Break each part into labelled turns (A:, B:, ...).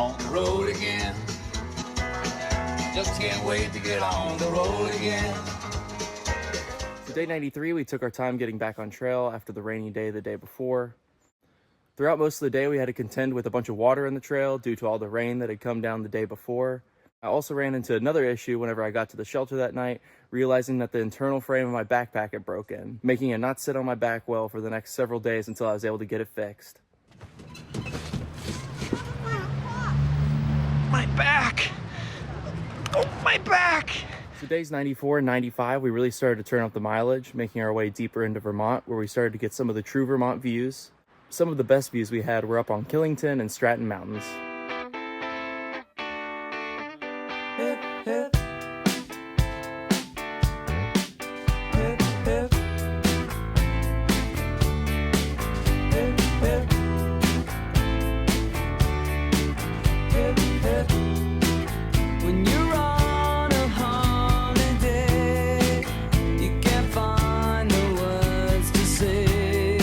A: on the road again. Just can't wait to get on the road again.
B: So day 93, we took our time getting back on trail after the rainy day the day before. Throughout most of the day, we had to contend with a bunch of water in the trail due to all the rain that had come down the day before. I also ran into another issue whenever I got to the shelter that night, realizing that the internal frame of my backpack had broken, making it not sit on my back well for the next several days until I was able to get it fixed.
C: My back! Oh, my back!
B: So days 94 and 95, we really started to turn up the mileage, making our way deeper into Vermont, where we started to get some of the true Vermont views. Some of the best views we had were up on Killington and Stratton Mountains.
D: Hip, hip. Hip, hip. Hip, hip. Hip, hip. When you're on a holiday, you can't find the words to say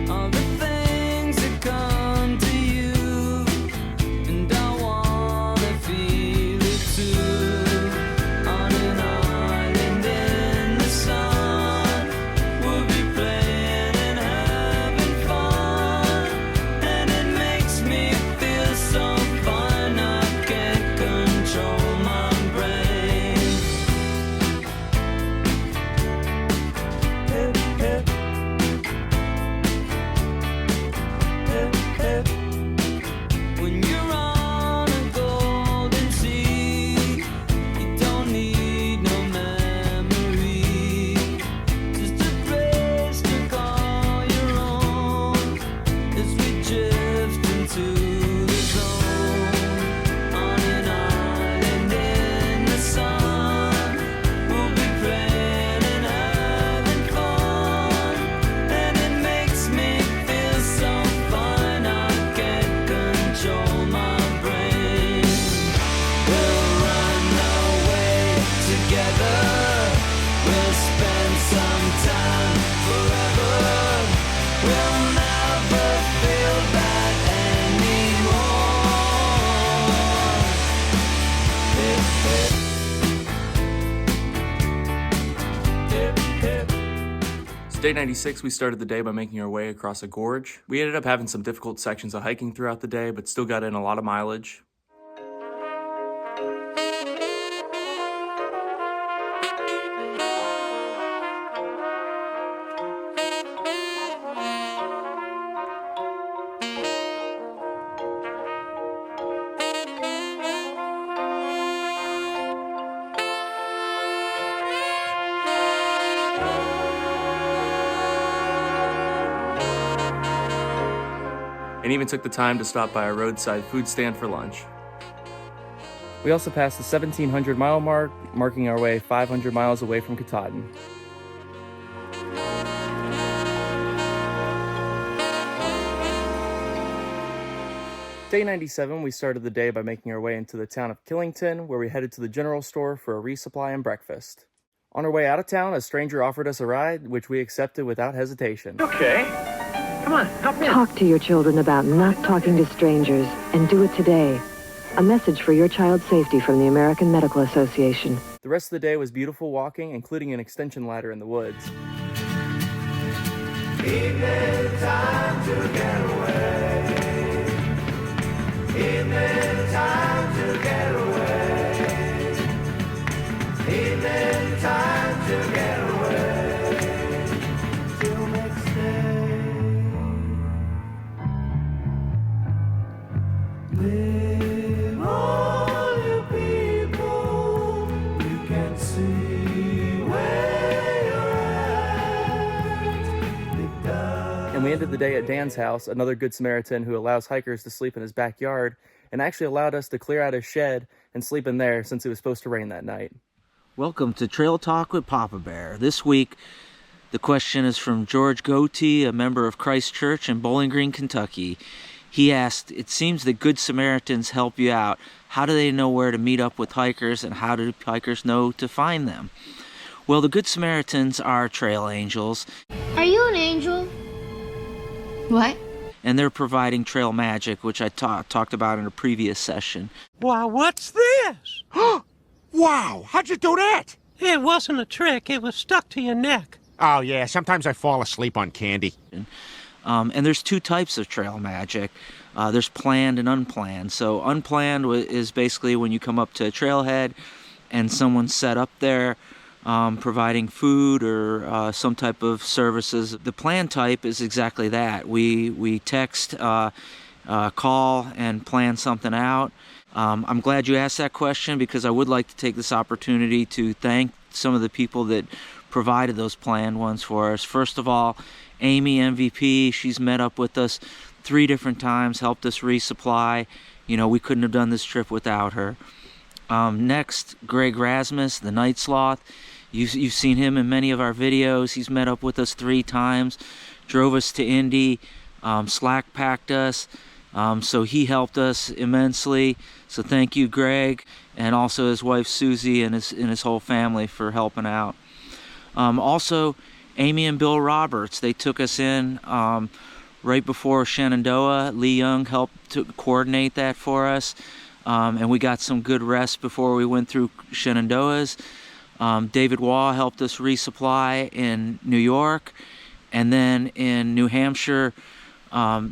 D: all the things that come to you, and I wanna feel it too. On an island in the sun, we'll be playing and having fun, and it makes me feel so fine I can't control my brain. Hip, hip. Hip, hip. When you're on a golden sea, you don't need no memory, just a place to call your own as we drift into the zone. On an island in the sun, we'll be playing and having fun, and it makes me feel so fine I can't control my brain. We'll run away together, we'll spend some time forever, we'll never feel that anymore. Hip, hip. Hip, hip.
B: So day 96, we started the day by making our way across a gorge. We ended up having some difficult sections of hiking throughout the day, but still got in a lot of mileage. And even took the time to stop by a roadside food stand for lunch. We also passed the 1,700 mile mark, marking our way 500 miles away from Katahdin. Day 97, we started the day by making our way into the town of Killington, where we headed to the general store for a resupply and breakfast. On our way out of town, a stranger offered us a ride, which we accepted without hesitation.
C: Okay. Come on, help me.
E: Talk to your children about not talking to strangers, and do it today. A message for your child's safety from the American Medical Association.
B: The rest of the day was beautiful walking, including an extension ladder in the woods.
D: Evening time to get away. Evening time to get away. Evening time to get away. Till next day. Live all you people, you can see where you're at.
B: And we ended the day at Dan's house, another Good Samaritan who allows hikers to sleep in his backyard, and actually allowed us to clear out his shed and sleep in there since it was supposed to rain that night.
F: Welcome to Trail Talk with Papa Bear. This week, the question is from George Goatee, a member of Christ Church in Bowling Green, Kentucky. He asked, it seems that Good Samaritans help you out. How do they know where to meet up with hikers, and how do hikers know to find them? Well, the Good Samaritans are trail angels.
G: Are you an angel? What?
F: and they're providing trail magic, which I talked about in a previous session.
C: Wow, what's this?
G: Wow, how'd you do that?
C: It wasn't a trick. It was stuck to your neck.
G: Oh, yeah, sometimes I fall asleep on candy.
F: And there's two types of trail magic. There's planned and unplanned. So unplanned is basically when you come up to a trailhead and someone's set up there providing food or some type of services. The planned type is exactly that. We text, call, and plan something out. I'm glad you asked that question because I would like to take this opportunity to thank some of the people that provided those planned ones for us. First of all, Amy, MVP, she's met up with us 3 different times, helped us resupply. You know, we couldn't have done this trip without her. Next, Greg Rasmus, the Night Sloth. You've seen him in many of our videos. He's met up with us 3 times, drove us to Indy, slack packed us. So he helped us immensely. So thank you, Greg, and also his wife Susie and his whole family for helping out. Also, Amy and Bill Roberts, they took us in right before Shenandoah. Lee Young helped to coordinate that for us, and we got some good rest before we went through Shenandoahs. David Waugh helped us resupply in New York, and then in New Hampshire,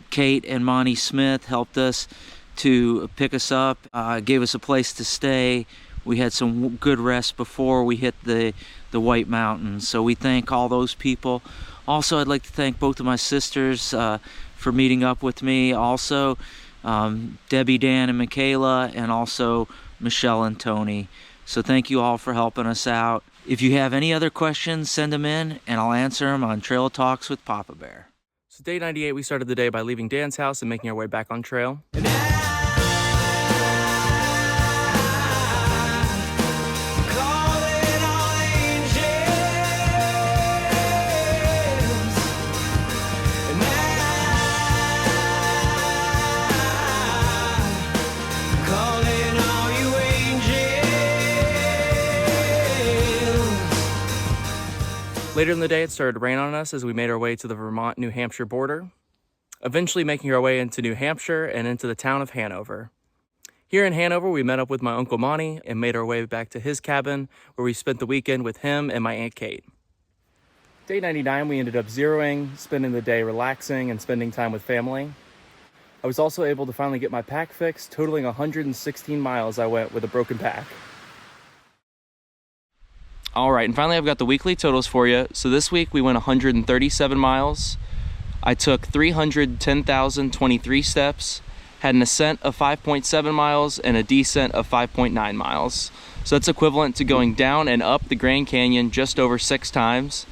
F: Kate and Monty Smith helped us to pick us up, gave us a place to stay. We had some good rest before we hit the White Mountains, so we thank all those people. Also, I'd like to thank both of my sisters for meeting up with me. Also, Debbie, Dan, and Michaela, and also Michelle and Tony. So thank you all for helping us out. If you have any other questions, send them in, and I'll answer them on Trail Talks with Papa Bear.
B: So day 98, we started the day by leaving Dan's house and making our way back on trail. Later in the day, it started to rain on us as we made our way to the Vermont-New Hampshire border, eventually making our way into New Hampshire and into the town of Hanover. Here in Hanover, we met up with my Uncle Monty and made our way back to his cabin, where we spent the weekend with him and my Aunt Kate. Day 99, we ended up zeroing, spending the day relaxing and spending time with family. I was also able to finally get my pack fixed, totaling 116 miles I went with a broken pack. All right, and finally I've got the weekly totals for you. So this week we went 137 miles. I took 310,023 steps, had an ascent of 5.7 miles and a descent of 5.9 miles. So that's equivalent to going down and up the Grand Canyon just over 6 times.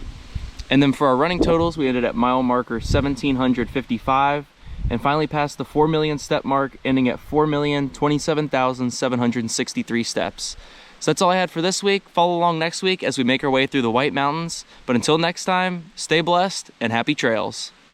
B: And then for our running totals, we ended at mile marker 1,755 and finally passed the 4 million step mark, ending at 4,027,763 steps. So that's all I had for this week. Follow along next week as we make our way through the White Mountains. But until next time, stay blessed and happy trails.